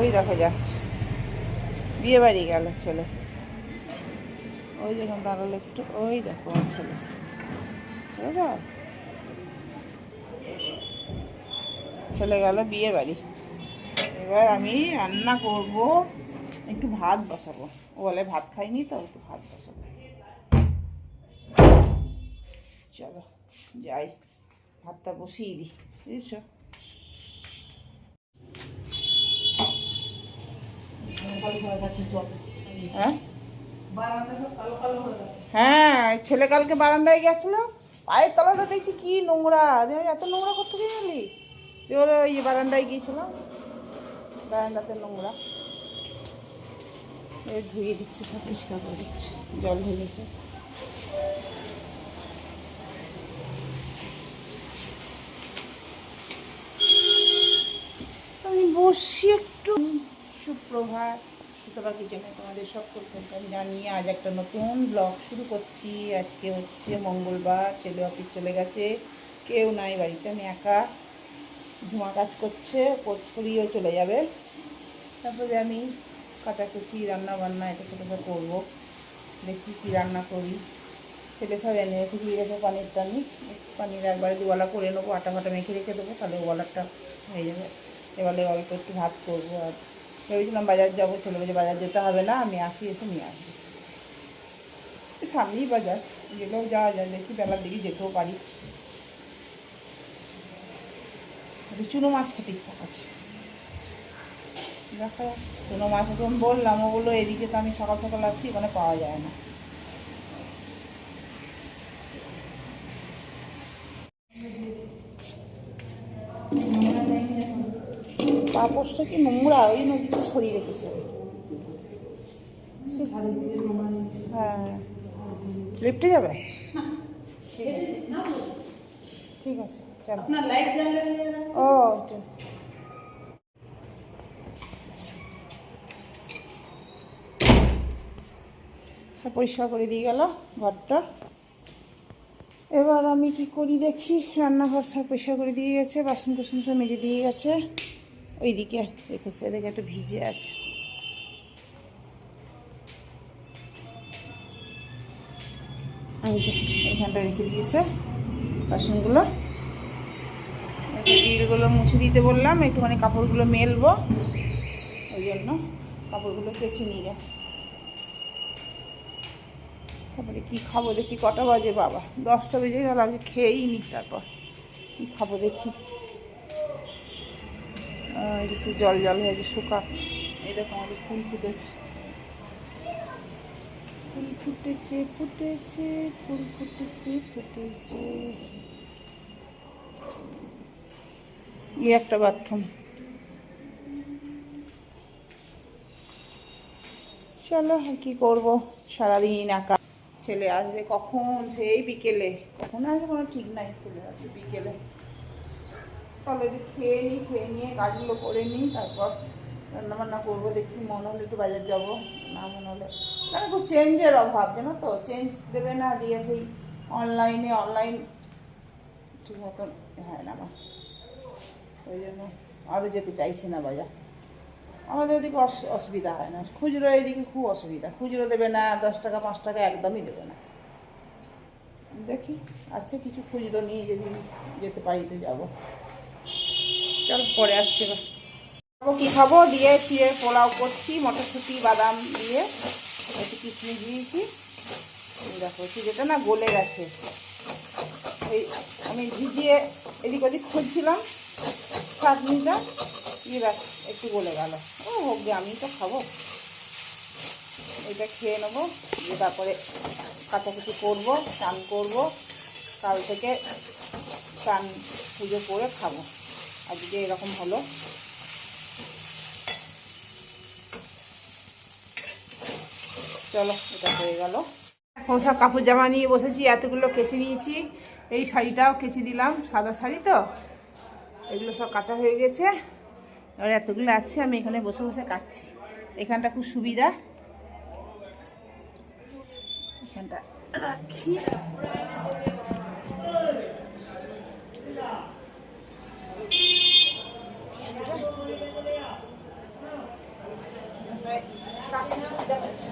ওই দেখা যাচ্ছে, বিয়ে বাড়ি গেল ছেলে, ওই যখন দাঁড়ালো একটু, ওই দেখো আমার ছেলে, বুঝেছ, চলে গেল বিয়ে বাড়ি। এবার আমি রান্না করব, একটু ভাত বসাবো, ও বলে ভাত খাইনি তো, একটু ভাত বসাবো। চলো যাই, ভাতটা বসিয়ে দিই, বুঝেছো। হ্যাঁ, ছেলে কালকে বারান্দায় গেছিলো, পায়ের তলাটা দেখছি কি নোংরা, এত নোংরা করতে গেলি, ওর ওই বারান্দায় গিয়েছিলাম, বারান্দাতে নোংরা, ধুয়ে দিচ্ছে, সব পরিষ্কার করে দিচ্ছে, জল ঢেলেছে। আমি বসি একটু। সুপ্রভাত, সুতরাং কিচেনে তোমাদের সকলকে জানিয়ে আজ একটা নতুন ব্লগ শুরু করছি। আজকে হচ্ছে মঙ্গলবার, ছেলে অফিস চলে গেছে, কেউ নাই বাড়িতে, আমি একা, ধোঁয়া কাজ করছে, কোচ করিয়েও চলে যাবে। তারপরে আমি কাচাকুচি, রান্না বান্না এটা সেটা সব করবো, দেখি কী রান্না করি। ছেলে সব এনে রেখে দিয়ে গেছে পানির টানি, পানির একবারে দুবেলা করে নেবো, আটা ফাটা মেখে রেখে দেবো, তাহলে ওবেলাটা হয়ে যাবে। এবারে অল্প একটু ভাত করবো। আর ভেবেছিলাম বাজার যাবো, ছেলে বলছে বাজার যেতে হবে না, আমি আসি, এসে নিয়ে আসবো। সামনেই বাজার, গেলেও যাওয়া যায়, দেখি বেলার দিকে যেতেও পারি। চুনো মাছ খেতে ইচ্ছা করছে, দেখা যাক। চুনো মাছ এখন বললাম, ও বললো এদিকে তো আমি সকাল সকাল আসি, ওখানে পাওয়া যায় না। পাপোশটা কি নোংরা, ওই নদীতে সরিয়ে রেখেছে। হ্যাঁ, লিফটে যাবে, ঠিক আছে, ঠিক আছে, চলো। ও সব পরিষ্কার করে দিয়ে গেল ঘরটা। এবার আমি কি করি দেখি, রান্নাঘর সব পরিষ্কার করে দিয়ে গেছে, বাসন কুসন সব মেজে দিয়ে গেছে, ওইদিকে রেখেছে, এদিকে একটু ভিজে আছে। এই যে এখানটা রেখে দিয়েছে বাসনগুলো, গ্রিলগুলো মুছে দিতে বললাম, একটুখানি কাপড়গুলো মেলবো, ওই জন্য কাপড়গুলো কেচে নিয়ে গে। তারপরে কী খাবো দেখি, কটা বাজে বাবা, 10টা বেজে গেল, আগে খেয়েই নি, তারপর কী খাবো দেখি। একটু জল জল হয়েছে, শুকা, এরকম আমাদের ফুল ফুটেছে, ফুল ফুটেছে, ফুটেছে, ফুল ফুটেছে, ফুটেছে। একটা বাথরুম। চলো আর কি করবো, সারাদিন একা। ছেলে আসবে কখন, সেই বিকেলে, কখন আসবে কোনো ঠিক নাই, ছেলে আসবে বিকেলে। তাহলে একটু খেয়ে নিই, খেয়ে নিয়ে কাজগুলো করে নিই, তারপর রান্নাবান্না করবো। দেখি মনে হলে একটু বাজার যাবো, না মনে হলে, মানে খুব চেঞ্জের অভাব, জানো তো, চেঞ্জ দেবে না, দিয়ে সেই অনলাইন ঠিক মতন হয় না আমার, ওই জন্য আরও যেতে চাইছি না বাজার। আমাদের এদিকে অসুবিধা হয় না, খুচরো এদিকে খুব অসুবিধা, খুচরো দেবে না, 10 টাকা 5 টাকা একদমই দেবে না। দেখি আচ্ছা কিছু খুচরো নিয়ে যদি যেতে পারি তো যাবো। চলো পরে আসছে, খাবো কী খাবো, দিয়ে চিড়ে পোলাও করছি, মটরশুঁটি বাদাম দিয়ে, একটু কিশমিশ দিয়েছি। দেখো চিড়েটা না গলে গেছে, এই আমি ভিজিয়ে এদিক ওদিক খুঁজছিলাম চাটনিটা, ব্যাস একটু গলে গেল, ও হোক গে, আমি তো খাবো, এটা খেয়ে নেবো, দিয়ে তারপরে কাচাকুচি করবো, স্নান করবো, কাল থেকে স্নান পুজো করে খাবো, আজকে এরকম হলো। চলো এটা হয়ে গেল। সব কাপড় জামা নিয়ে বসেছি, এতগুলো কেচে নিয়েছি, এই শাড়িটাও কেচে দিলাম, সাদা শাড়ি তো, এগুলো সব কাঁচা হয়ে গেছে। আর এতগুলো আছে, আমি এখানে বসে বসে কাচ্ছি, এখানটা খুব সুবিধা, এখানটা রাখি। আসতে সুবিধা হচ্ছে।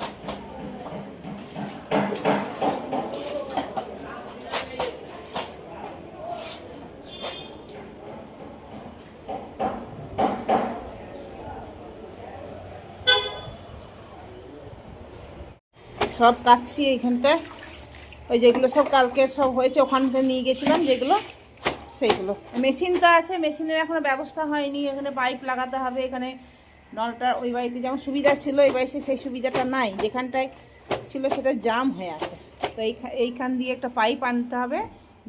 সব কাটছি এইখানটায়, ওই যেগুলো সব কালকে সব হয়েছে ওখান থেকে নিয়ে গেছিলাম যেগুলো, সেইগুলো। মেশিনটা আছে, মেশিনের এখনও ব্যবস্থা হয়নি, এখানে পাইপ লাগাতে হবে। এখানে নলটা ওই বাড়িতে যেমন সুবিধা ছিল এই বাড়িতে সেই সুবিধাটা নাই, যেখানটায় ছিল সেটা জাম হয়ে আছে। তো এইখান দিয়ে একটা পাইপ আনতে হবে,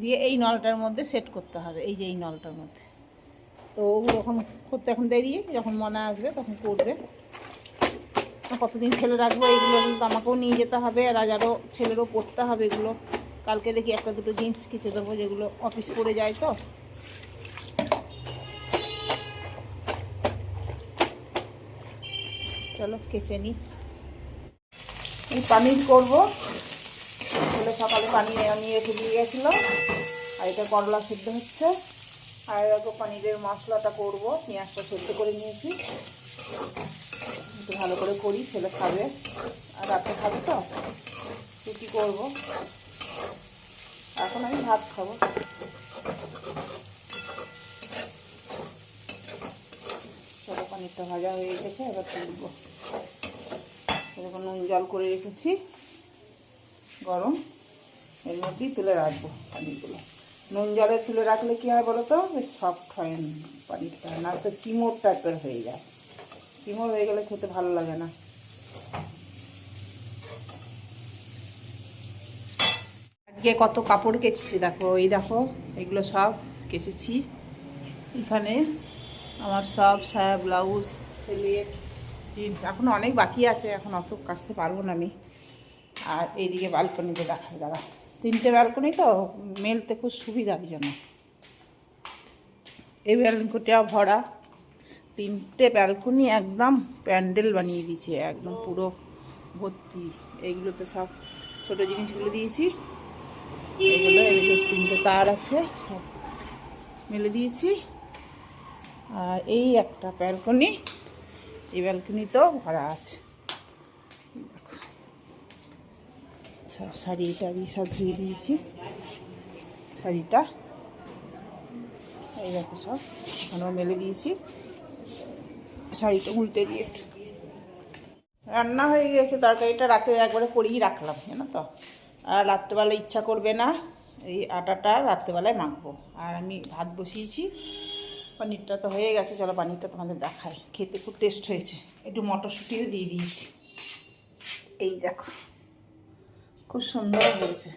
দিয়ে এই নলটার মধ্যে সেট করতে হবে, এই যে এই নলটার মধ্যে। তো ওগুলো এখন করতে এখন দেরি, যখন মনে আসবে তখন করবে। কতদিন ফেলে রাখবো এইগুলো, কিন্তু আমাকেও নিয়ে যেতে হবে, আর আরও ছেলেরও পড়তে হবে এগুলো। কালকে দেখি একটা দুটো জিন্স কেচে দেবো, যেগুলো অফিস পরে যায়। তো চলো কেচে নিই। এই পানির করবো, ছেলে সকালে পানি নিয়ে রেখে দিয়ে গেছিলো, আর এটা করলা সেদ্ধ হচ্ছে। আর এরকম পানিরের মশলাটা করবো, পেঁয়াজটা সেদ্ধ করে নিয়েছি, একটু ভালো করে করি, ছেলে খাবে আর রাতে খাবে। তো রুটি করবো, এখন আমি ভাত খাবো। চলো পানিরটা ভাজা হয়ে গেছে, এবার তুলবো। এরকম নুন জল করে রেখেছি গরম, এর মধ্যেই তুলে রাখবো পানিরগুলো। নুন জলে তুলে রাখলে কী হয় বলো তো, বেশ সফট হয় পানিরটা, না তো চিমড় টাইপের হয়ে যায়। চিমড় হয়ে গেলে খেতে ভালো লাগে না। আজকে কত কাপড় কেচেছি দেখো, এই দেখো এগুলো সব কেচেছি। এখানে আমার সব সায়া ব্লাউজ, ছেলের জিন্স, এখন অনেক বাকি আছে, এখন অত কাচতে পারবো না আমি। আর এইদিকে ব্যালকনিতে দেখাই, দাঁড়া, 3টে ব্যালকনি তো মেলতে খুব সুবিধার জন্য। এই ব্যালকনিটা ভরা, 3টে ব্যালকনি একদম প্যান্ডেল বানিয়ে দিয়েছে, একদম পুরো ভর্তি। এইগুলোতে সব ছোটো জিনিসগুলো দিয়েছি, এইগুলো 3টে তার আছে, সব মেলে দিয়েছি। আর এই একটা ব্যালকনি, এই ব্যালকনিতেও ভরা আছে। সব শাড়ি টাড়ি সব ধুয়ে দিয়েছি, শাড়িটা এই দেখো সব এখনও মেলে দিয়েছি। শাড়িটা উল্টে দিয়ে একটু রান্না হয়ে গেছে, তরকারিটা রাতে একবারে করেই রাখলাম, জানো তো। আর রাত্রেবেলা ইচ্ছা করবে না, এই আটাটা রাত্রেবেলায় মাখবো। আর আমি ভাত বসিয়েছি, পনিরটা তো হয়ে গেছে, চলো পনিরটা তোমাদের দেখাই। খেতে খুব টেস্ট হয়েছে, একটু মটরশুঁটিও দিয়ে দিয়েছি, এই দেখো খুব সুন্দর হয়েছে।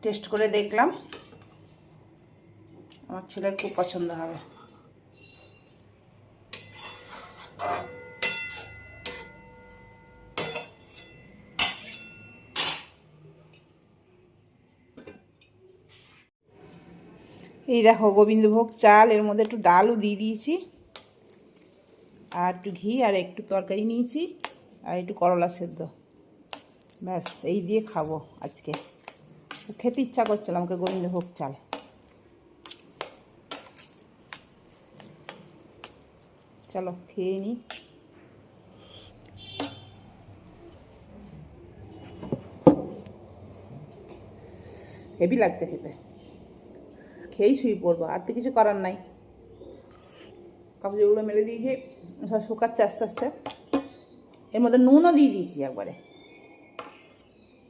টেস্ট করে দেখলাম, আমার ছেলের খুব পছন্দ হবে। এই দেখো গোবিন্দভোগ চাল, এর মধ্যে একটু ডালও দিয়ে দিয়েছি, আর একটু ঘি, আর একটু তরকারি নিয়েছি, আর একটু করলা সেদ্ধ, ব্যাস এই দিয়ে খাবো আজকে। খেতে ইচ্ছা করছিল আমাকে গোবিন্দভোগ চাল। চলো খেয়ে নিই। হেভি লাগছে খেতে, খেয়েই শুয়ে পড়বো, আর তো কিছু করার নাই। কাপড়গুলো মেলে দিয়েছি, সব শুকাচ্ছে আস্তে আস্তে। এর মধ্যে নুনও দিয়ে দিয়েছি একবারে,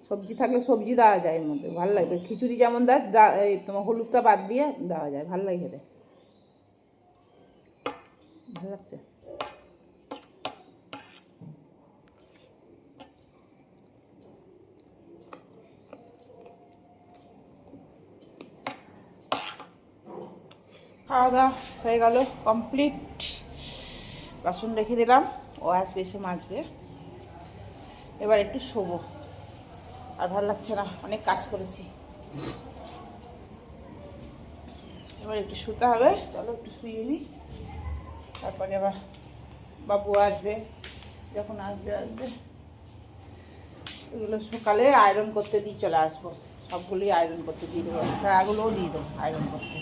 সবজি থাকলে সবজি দেওয়া যায় এর মধ্যে, ভালো লাগবে। খিচুড়ি যেমন এই তোমার হলুদটা বাদ দিয়ে দেওয়া যায়, ভালো লাগে খেতে, ভালো লাগছে। খাওয়া দাওয়া হয়ে গেল, কমপ্লিট। বাসন রেখে দিলাম, ও আসবে এসে মাজবে। এবার একটু শোবো, আর ভালো লাগছে না, অনেক কাজ করেছি। এবার একটু শুতে হবে, চলো একটু শুয়ে নিই। তারপরে আবার বাবু আসবে, যখন আসবে এগুলো সকালে আয়রন করতে দিয়ে চলে আসবো, সবগুলোই আয়রন করতে দিয়ে দেবো, সায়াগুলোও দিয়ে দেবো আয়রন করতে,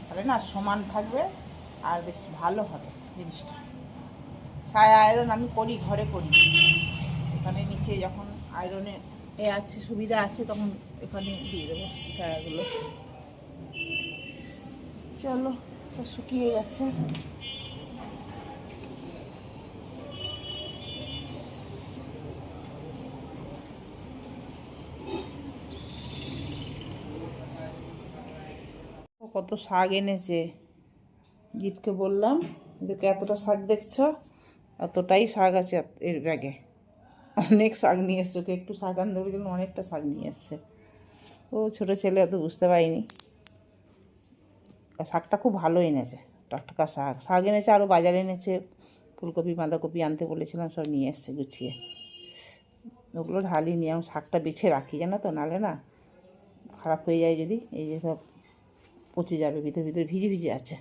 তাহলে না সমান থাকবে আর বেশ ভালো হবে জিনিসটা। ছায়া আয়রন আমি করি, ঘরে করি। এখানে নিচে যখন আয়রনের আছে, সুবিধা আছে, তখন এখানে দিয়ে দেবো ছায়াগুলো। চলো, শুকিয়ে গেছে। কত শাক এনেছে, জিতকে বললাম দেখে এতটা শাক দেখছ, এতটাই শাক আছে এর ব্যাগে। অনেক শাক নিয়ে এসছে, ওকে একটু শাক আনতে বলেছিলাম, অনেকটা শাক নিয়ে এসছে। ও ছোটো ছেলে অত বুঝতে পারিনি। শাকটা খুব ভালো এনেছে, টাটকা শাক। শাক এনেছে, আরও বাজারে এনেছে ফুলকপি বাঁধাকপি আনতে বলেছিলাম, সব নিয়ে এসছে গুছিয়ে। ওগুলো ঢালিনি, আমি শাকটা বেছে রাখি জানো তো, নাহলে না খারাপ হয়ে যায় যদি। এই যে সব পচে যাবে, ভিতরে ভিতরে ভিজে ভিজে আছে।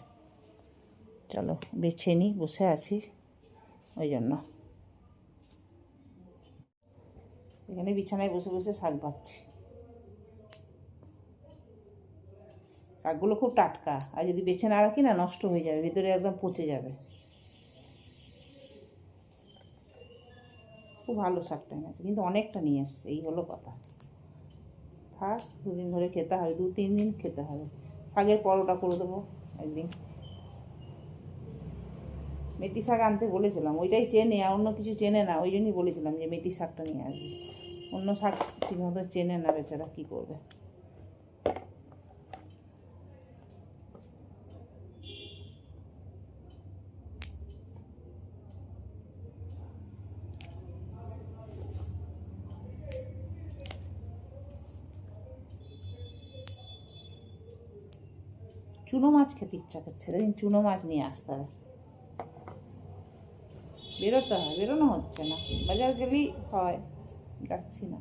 চলো বেছে নিই, বসে আছি ওই জন্য। এখানে বিছানায় বসে বসে শাক ভাজছি। শাকগুলো খুব টাটকা, আর যদি বেছে না রাখি না নষ্ট হয়ে যাবে, ভিতরে একদম পচে যাবে। খুব ভালো শাকটা এনেছে, কিন্তু অনেকটা নিয়ে এসছে, এই হলো কথা। থাক, দুদিন ধরে খেতে হবে, 2-3 দিন খেতে হবে। শাকের পরোটা করে দেবো একদিন। মেথি শাক আনতে বলেছিলাম, ওইটাই চেনে, আর অন্য কিছু চেনে না, ওই জন্যই বলেছিলাম যে মেথি শাকটা নিয়ে আসবে। অন্য শাক ঠিকমতো চেনে না বেচারা, কী করবে। চুনো মাছ খেতে ইচ্ছা করছে, দেখুন চুনো মাছ নিয়ে আসতে হবে। বেরোতে হয়, বেরোনো হচ্ছে না, বাজার গেলেই হয়, যাচ্ছি না।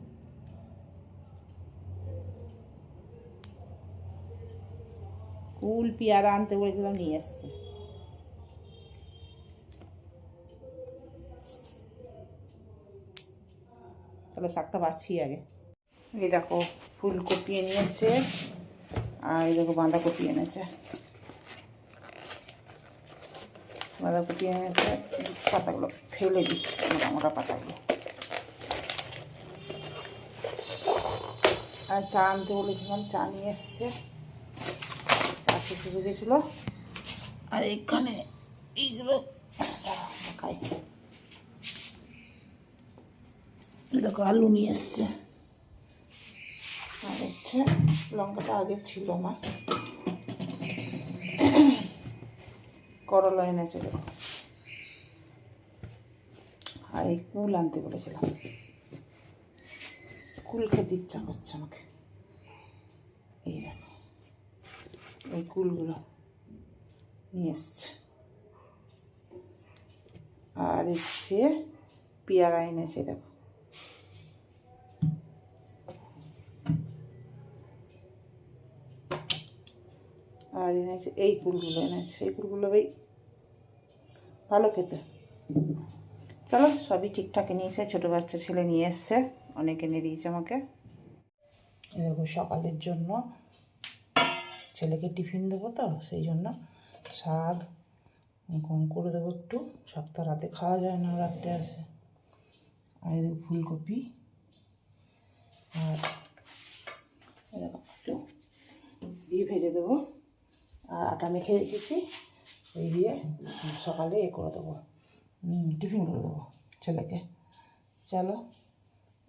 কুল পেয়ারা আনতে বলেছিলাম, নিয়ে এসছে। তাহলে শাকটা বাছছি আগে। এই দেখো ফুলকপি এনেছে, আর এই দেখো বাঁধাকপি এনেছে। বাঁধাকপি এনেছে, পাতাগুলো ফেলে দিই, মোটা মোটা পাতাগুলো। আর চা আনতে বলেছিলাম, চা নিয়ে এসছে। চা শেষ হয়ে গেছিলো। আর এখানে এইগুলো খাই, দেখো আলু নিয়ে এসছে। আর হচ্ছে লঙ্কাটা আগে ছিল আমার, করলা এনেছে দেখো। আর এই কুল আনতে বলেছিলাম, কুল খেতে ইচ্ছা করছে আমাকে। এই দেখো এই কুলগুলো নিয়ে এসছে। আর এসছে পেয়ারা এনেছে দেখো। আর এনেছে এই কুলগুলো এনেছে, এই কুলগুলো বেশ ভালো খেতে। চলো সবই ঠিকঠাক নিয়ে এসে, ছোটো বাচ্চা ছেলে নিয়ে এসছে, অনেক এনে দিয়েছে আমাকে। এরকম সকালের জন্য ছেলেকে টিফিন দেবো তো, সেই জন্য শাক কম করে দেবো একটু। শাক তো রাতে খাওয়া যায় না, রাত্রে আসে। আর এদিকে ফুলকপি, আর এরকম একটু দিয়ে ভেজে দেবো। আর আটা মেখে রেখেছি, এই দিয়ে সকালে এ করে দেবো, টিফিন করে দেবো ছেলেকে। চলো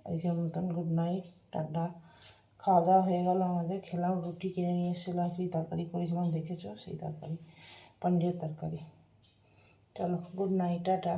আজকের মতন গুড নাইট, টাটা। খাওয়া দাওয়া হয়ে গেল আমাদের, খেলাম, রুটি কিনে নিয়ে এসেছিলাম, সেই তরকারি করেছিলাম দেখেছো, সেই তরকারি পনিরের তরকারি। চলো গুড নাইট, টাটা।